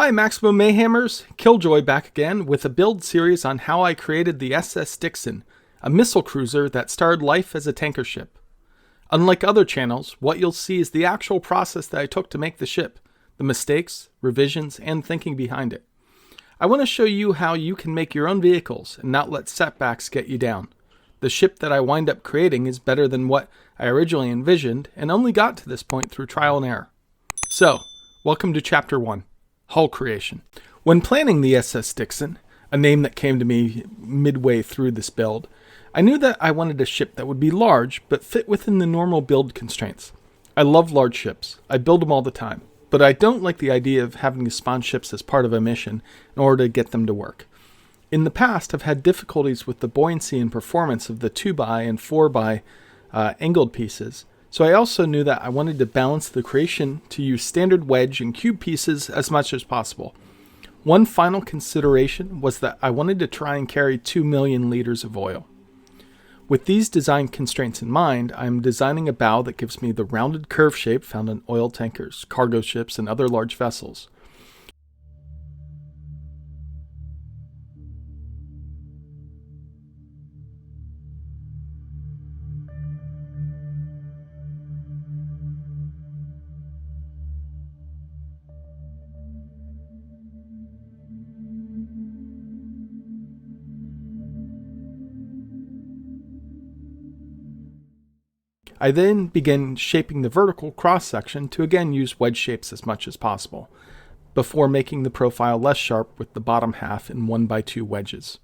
Hi Maximum Mayhammers, Killjoy back again with a build series on how I created the SS Dixon, a missile cruiser that started life as a tanker ship. Unlike other channels, what you'll see is the actual process that I took to make the ship, the mistakes, revisions, and thinking behind it. I want to show you how you can make your own vehicles and not let setbacks get you down. The ship that I wind up creating is better than what I originally envisioned and only got to this point through trial and error. So, welcome to Chapter 1. Hull creation. When planning the SS Dixon, a name that came to me midway through this build, I knew that I wanted a ship that would be large but fit within the normal build constraints. I love large ships. I build them all the time, but I don't like the idea of having to spawn ships as part of a mission in order to get them to work. In the past, I've had difficulties with the buoyancy and performance of the 2x and 4x angled pieces, so I also knew that I wanted to balance the creation to use standard wedge and cube pieces as much as possible. One final consideration was that I wanted to try and carry 2 million liters of oil. With these design constraints in mind, I am designing a bow that gives me the rounded curve shape found in oil tankers, cargo ships, and other large vessels. I then begin shaping the vertical cross-section to again use wedge shapes as much as possible, before making the profile less sharp with the bottom half in 1x2 wedges.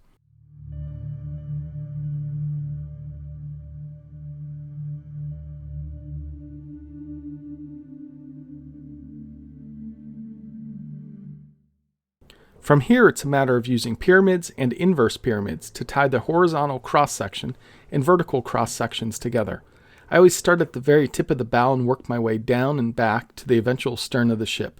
From here, it's a matter of using pyramids and inverse pyramids to tie the horizontal cross-section and vertical cross-sections together. I always start at the very tip of the bow and work my way down and back to the eventual stern of the ship.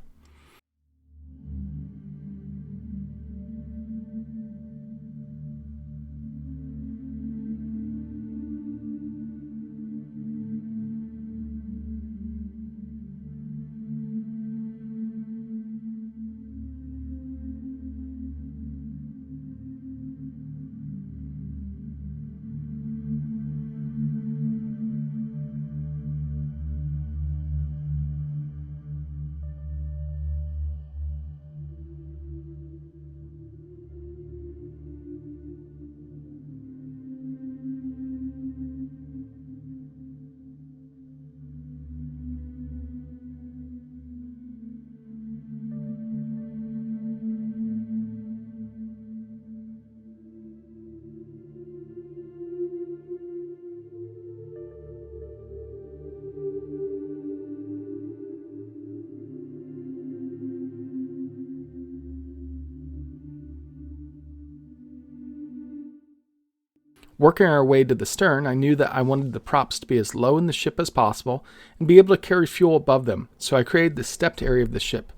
Working our way to the stern, I knew that I wanted the props to be as low in the ship as possible and be able to carry fuel above them, so I created the stepped area of the ship.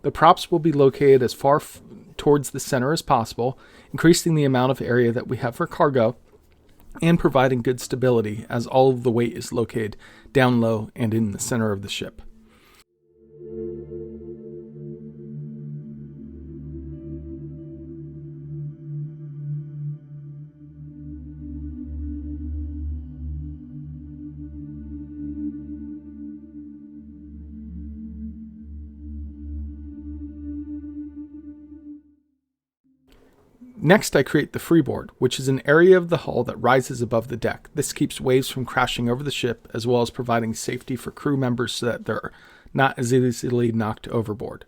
The props will be located as far towards the center as possible, increasing the amount of area that we have for cargo and providing good stability as all of the weight is located down low and in the center of the ship. Next, I create the freeboard, which is an area of the hull that rises above the deck. This keeps waves from crashing over the ship, as well as providing safety for crew members so that they're not as easily knocked overboard.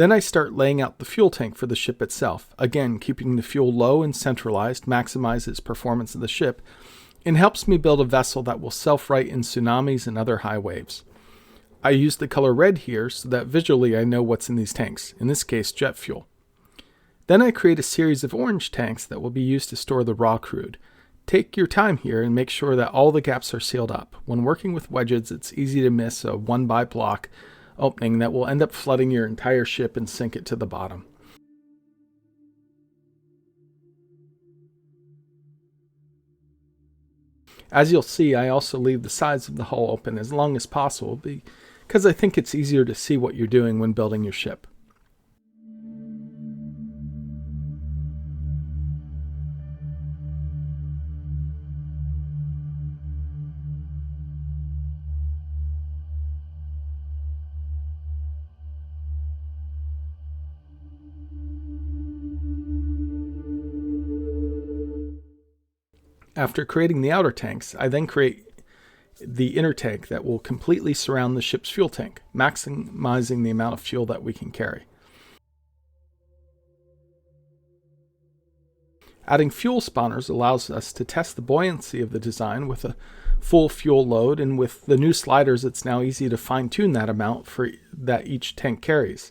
Then I start laying out the fuel tank for the ship itself. Again, keeping the fuel low and centralized maximizes performance of the ship and helps me build a vessel that will self-right in tsunamis and other high waves. I use the color red here so that visually I know what's in these tanks, in this case jet fuel. Then I create a series of orange tanks that will be used to store the raw crude. Take your time here and make sure that all the gaps are sealed up. When working with wedges, it's easy to miss a 1x block opening that will end up flooding your entire ship and sink it to the bottom. As you'll see, I also leave the sides of the hull open as long as possible because I think it's easier to see what you're doing when building your ship. After creating the outer tanks, I then create the inner tank that will completely surround the ship's fuel tank, maximizing the amount of fuel that we can carry. Adding fuel spawners allows us to test the buoyancy of the design with a full fuel load, and with the new sliders it's now easy to fine-tune that amount that each tank carries.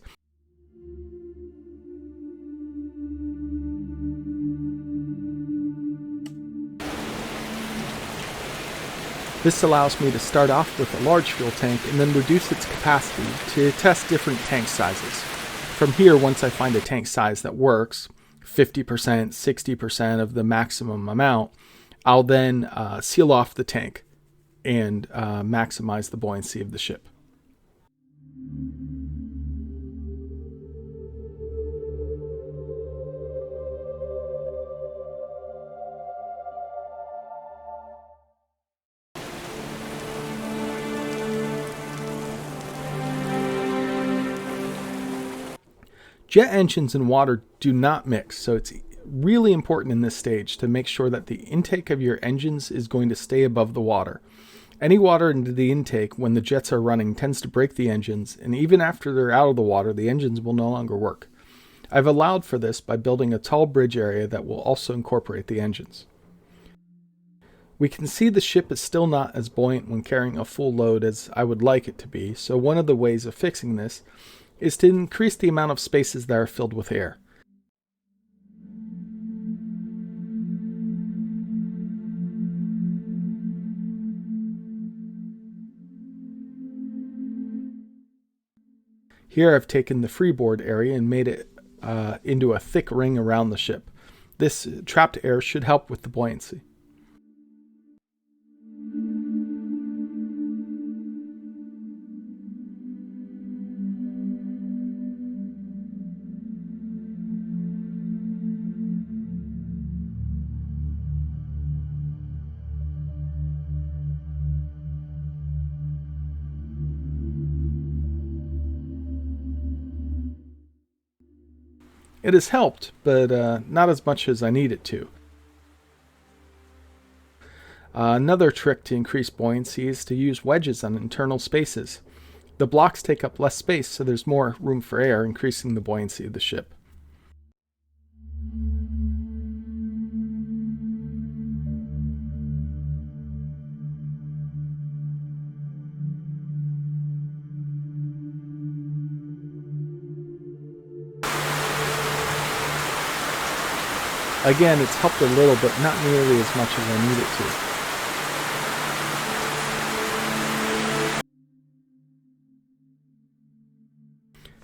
This allows me to start off with a large fuel tank and then reduce its capacity to test different tank sizes. From here, once I find a tank size that works, 50%, 60% of the maximum amount, I'll then seal off the tank and maximize the buoyancy of the ship. Jet engines and water do not mix, so it's really important in this stage to make sure that the intake of your engines is going to stay above the water. Any water into the intake when the jets are running tends to break the engines, and even after they're out of the water, the engines will no longer work. I've allowed for this by building a tall bridge area that will also incorporate the engines. We can see the ship is still not as buoyant when carrying a full load as I would like it to be, so one of the ways of fixing this is to increase the amount of spaces that are filled with air. Here I've taken the freeboard area and made it into a thick ring around the ship. This trapped air should help with the buoyancy. It has helped, but not as much as I need it to. Another trick to increase buoyancy is to use wedges on internal spaces. The blocks take up less space, so there's more room for air, increasing the buoyancy of the ship. Again, it's helped a little, but not nearly as much as I need it to.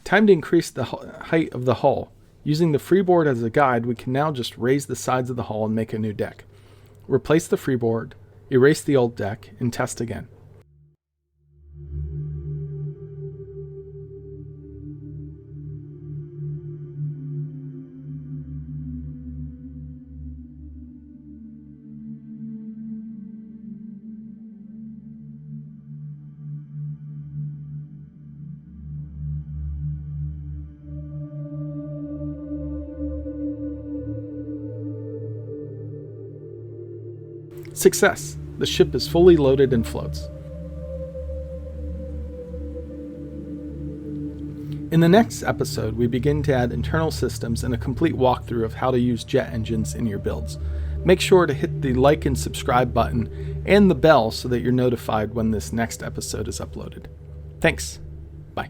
Time to increase the height of the hull. Using the freeboard as a guide, we can now just raise the sides of the hull and make a new deck. Replace the freeboard, erase the old deck, and test again. Success! The ship is fully loaded and floats. In the next episode, we begin to add internal systems and a complete walkthrough of how to use jet engines in your builds. Make sure to hit the like and subscribe button and the bell so that you're notified when this next episode is uploaded. Thanks. Bye.